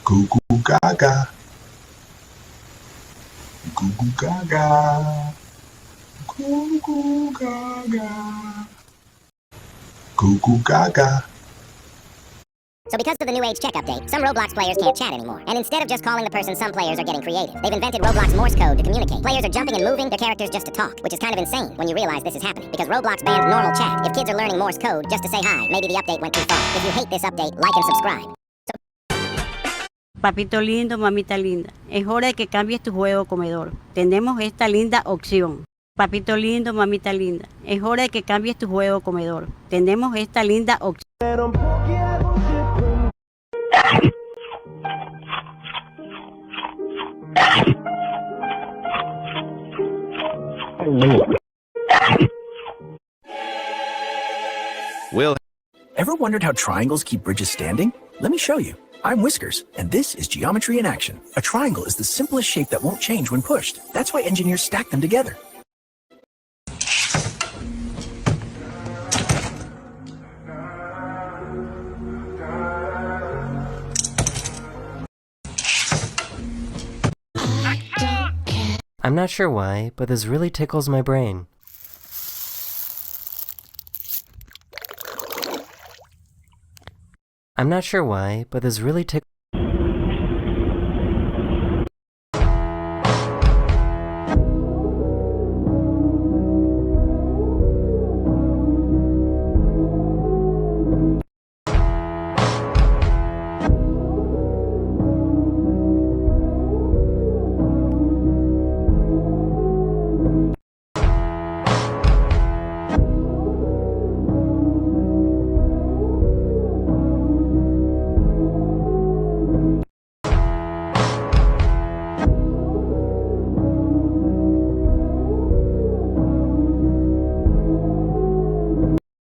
Goo goo gaga. Goo goo gaga. Goo goo gaga. Goo goo gaga. So because of the New Age Check update, some Roblox players can't chat anymore. And instead of just calling the person, some players are getting creative. They've invented Roblox Morse code to communicate. Players are jumping and moving their characters just to talk, which is kind of insane when you realize this is happening. Because Roblox banned normal chat. If kids are learning Morse code just to say hi, maybe the update went too far. If you hate this update, like and subscribe. Papito lindo, mamita linda, es hora de que cambies tu juego comedor. Tenemos esta linda opción. Papito lindo, mamita linda, es hora de que cambies tu juego comedor. Tenemos esta linda opción. Will. Ever wondered how triangles keep bridges standing? Let me show you. I'm Whiskers, and this is geometry in action. A triangle is the simplest shape that won't change when pushed. That's why engineers stack them together. I'm not sure why, but this really tickles my brain. I'm not sure why, but this really tickles.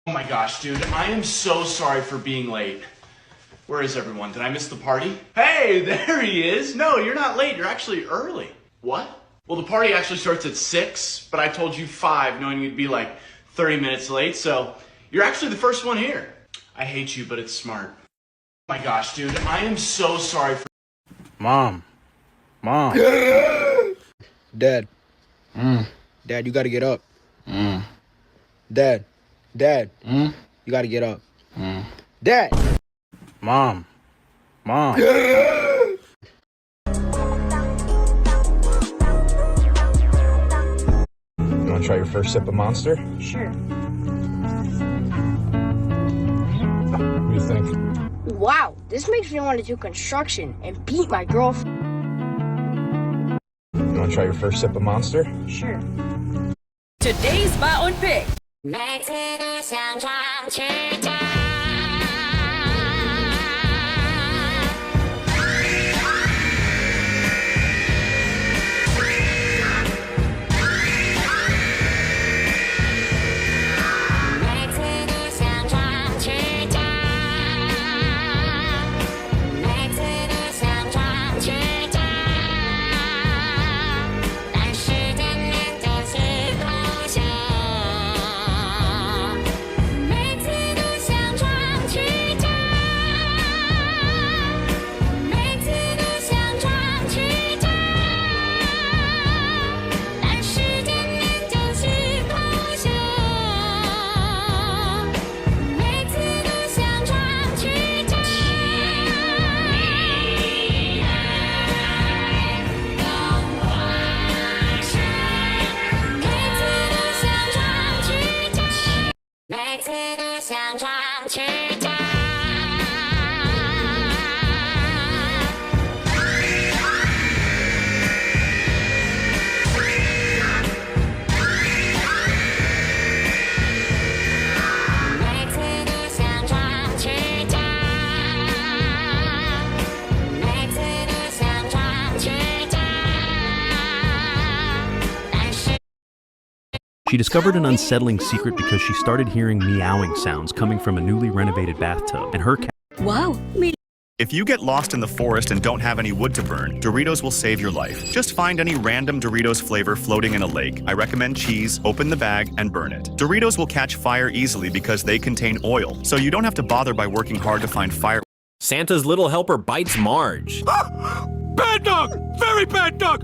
Oh my gosh, dude, I am so sorry for being late. Where is everyone? Did I miss the party? Hey, there he is. No, you're not late. You're actually early. What? Well, the party actually starts at 6, but I told you 5, knowing you'd be like 30 minutes late, so you're actually the first one here. I hate you, but it's smart. Oh my gosh, dude, I am so sorry for... Mom. Dad. Dad, you gotta get up. Dad. You gotta get up. Dad. Mom. You wanna try your first sip of Monster? Sure. What do you think? Wow, this makes me want to do construction and beat my girlfriend. You wanna try your first sip of Monster? Sure. Today's Baon Pick. She discovered an unsettling secret because she started hearing meowing sounds coming from a newly renovated bathtub, and her cat. Wow, If you get lost in the forest and don't have any wood to burn, Doritos will save your life. Just find any random Doritos flavor floating in a lake. I recommend cheese, open the bag, and burn it. Doritos will catch fire easily because they contain oil, so you don't have to bother by working hard to find fire. Santa's little helper bites Marge. Bad dog! Very bad dog!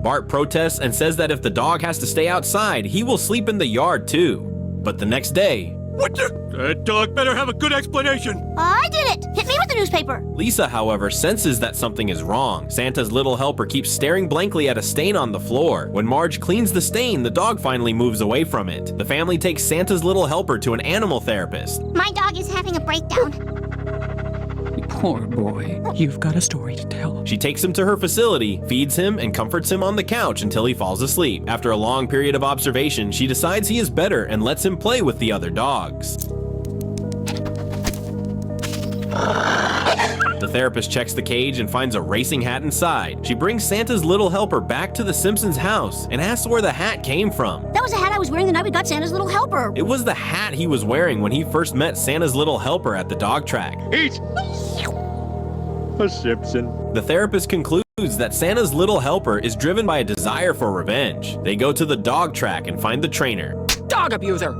Bart protests and says that if the dog has to stay outside, he will sleep in the yard too. But the next day, What the? That dog better have a good explanation. I did it! Hit me with the newspaper! Lisa, however, senses that something is wrong. Santa's little helper keeps staring blankly at a stain on the floor. When Marge cleans the stain, the dog finally moves away from it. The family takes Santa's little helper to an animal therapist. My dog is having a breakdown. Poor boy, you've got a story to tell. She takes him to her facility, feeds him, and comforts him on the couch until he falls asleep. After a long period of observation, she decides he is better and lets him play with the other dogs. The therapist checks the cage and finds a racing hat inside. She brings Santa's little helper back to the Simpsons' house and asks where the hat came from. That was the hat I was wearing the night we got Santa's little helper. It was the hat he was wearing when he first met Santa's little helper at the dog track. Eat! A Simpson. The therapist concludes that Santa's little helper is driven by a desire for revenge. They go to the dog track and find the trainer, Dog abuser!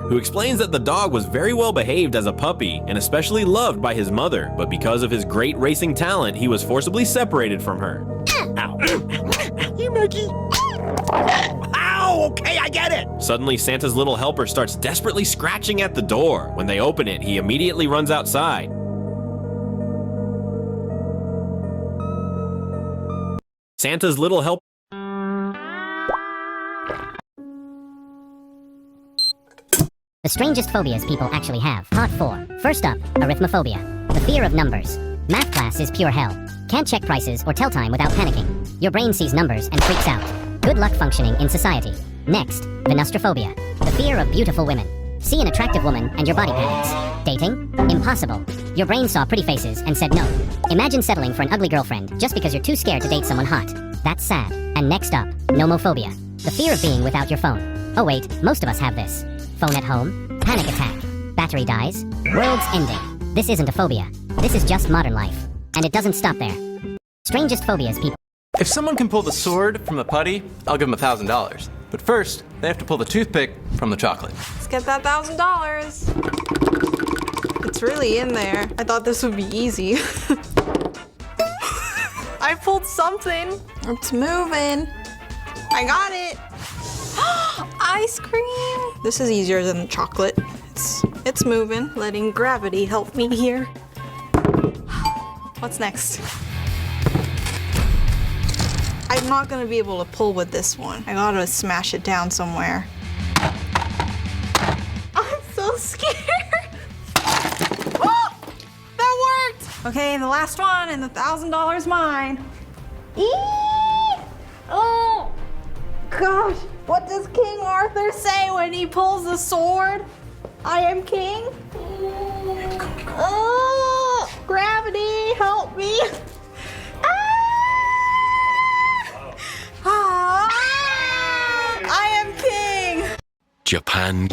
who explains that the dog was very well behaved as a puppy and especially loved by his mother, but because of his great racing talent, he was forcibly separated from her. Ow. You Mickey. Ow, okay, I get it! Suddenly, Santa's little helper starts desperately scratching at the door. When they open it, he immediately runs outside. Santa's little helper. The strangest phobias people actually have. Part 4. First up, arithmophobia. The fear of numbers. Math class is pure hell. Can't check prices or tell time without panicking. Your brain sees numbers and freaks out. Good luck functioning in society. Next, venostrophobia. The fear of beautiful women. See an attractive woman and your body panics. Dating? Impossible. Your brain saw pretty faces and said no. Imagine settling for an ugly girlfriend just because you're too scared to date someone hot. That's sad. And next up, nomophobia. The fear of being without your phone. Oh wait, most of us have this. Phone at home, panic attack, battery dies, world's ending. This isn't a phobia. This is just modern life. And it doesn't stop there. Strangest phobias people. If someone can pull the sword from the putty, I'll give them $1,000. But first, they have to pull the toothpick from the chocolate. Let's get that $1,000. It's really in there. I thought this would be easy. I pulled something. It's moving. I got it. Ice cream. This is easier than the chocolate. It's moving. Letting gravity help me here. What's next? I'm not gonna be able to pull with this one. I gotta smash it down somewhere. I'm so scared. Oh, that worked. Okay, the last one, and the $1,000 mine. Eee! Oh, gosh. What does King Arthur say when he pulls the sword? I am king. Oh, gravity, help me. Ah, I am king. Japan.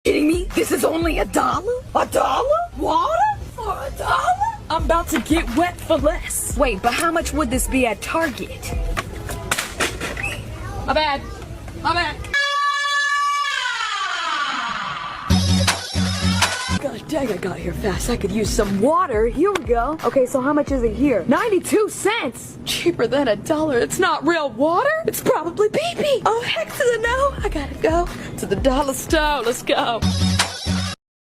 Kidding me? This is only $1? $1? Water for $1? I'm about to get wet for less. Wait, but how much would this be at Target? My bad. My bad. God dang, I got here fast. I could use some water. Here we go. Okay, so how much is it here? 92 cents. Cheaper than $1. It's not real water. It's probably pee-pee. Oh, heck to the no. I gotta go to the dollar store. Let's go.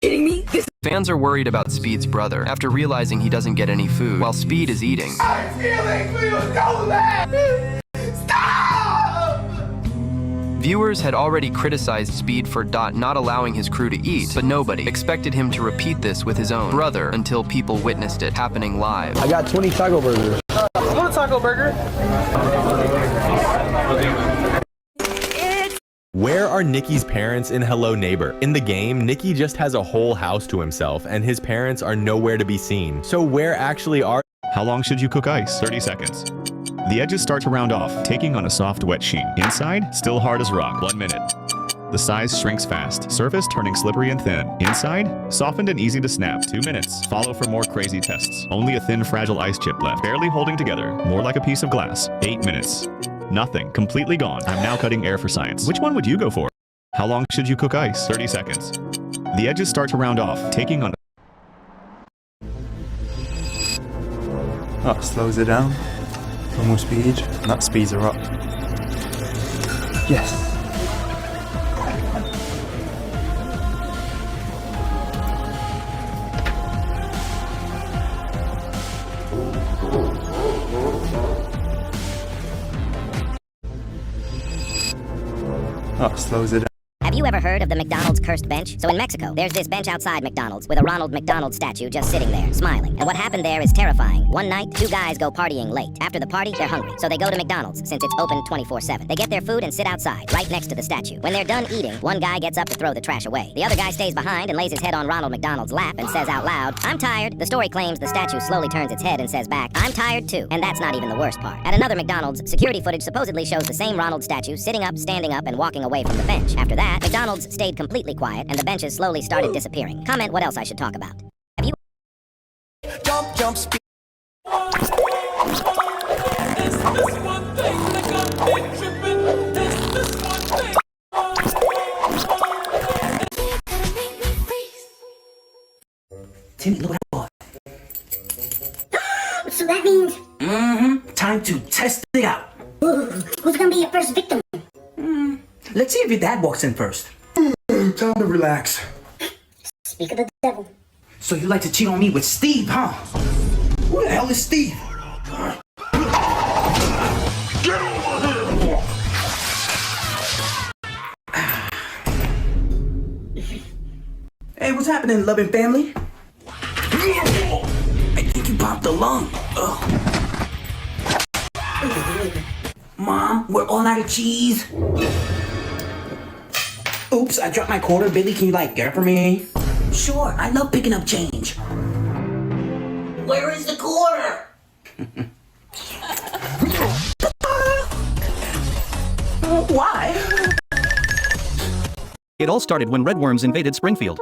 Kidding me? Fans are worried about Speed's brother after realizing he doesn't get any food while Speed is eating. I'm feeling we will go there. Viewers had already criticized Speed for not allowing his crew to eat, but nobody expected him to repeat this with his own brother until people witnessed it happening live. I got 20 taco burgers. I want a taco burger. Where are Nicky's parents in Hello Neighbor? In the game, Nicky just has a whole house to himself, and his parents are nowhere to be seen. So where actually are— How long should you cook ice? 30 seconds. The edges start to round off, taking on a soft, wet sheet. Inside, still hard as rock. 1 minute. The size shrinks fast. Surface turning slippery and thin. Inside, softened and easy to snap. 2 minutes. Follow for more crazy tests. Only a thin, fragile ice chip left. Barely holding together. More like a piece of glass. 8 minutes. Nothing. Completely gone. I'm now cutting air for science. Which one would you go for? How long should you cook ice? 30 seconds. The edges start to round off, taking on. That slows her down. Normal speed, and that speeds her up. Yes. That slows it down. Have you ever heard of the McDonald's cursed bench? So in Mexico, there's this bench outside McDonald's with a Ronald McDonald statue just sitting there, smiling. And what happened there is terrifying. One night, 2 guys go partying late. After the party, they're hungry. So they go to McDonald's, since it's open 24/7. They get their food and sit outside, right next to the statue. When they're done eating, one guy gets up to throw the trash away. The other guy stays behind and lays his head on Ronald McDonald's lap and says out loud, "I'm tired." The story claims the statue slowly turns its head and says back, "I'm tired too." And that's not even the worst part. At another McDonald's, security footage supposedly shows the same Ronald statue sitting up, standing up, and walking away from the bench. After that, McDonald's stayed completely quiet and the benches slowly started disappearing. Comment what else I should talk about. Have you Jump, speed. Timmy, look what I bought. So that means... Time to test it out. Who's gonna be your first victim? Let's see if your dad walks in first. Time to relax. Speak of the devil. So you like to cheat on me with Steve, huh? Who the hell is Steve? Get over here! Hey, what's happening, loving family? I think you popped a lung. Ugh. Mom, we're all out of cheese. Oops, I dropped my quarter. Billy, can you get it for me? Sure, I love picking up change. Where is the quarter? Why? It all started when redworms invaded Springfield.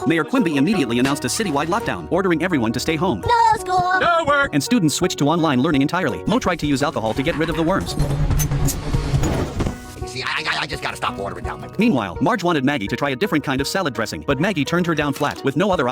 Mayor Quimby immediately announced a citywide lockdown, ordering everyone to stay home. No school! No work! And students switched to online learning entirely. Mo tried to use alcohol to get rid of the worms. See, I just gotta stop watering down my... Meanwhile, Marge wanted Maggie to try a different kind of salad dressing, but Maggie turned her down flat, with no other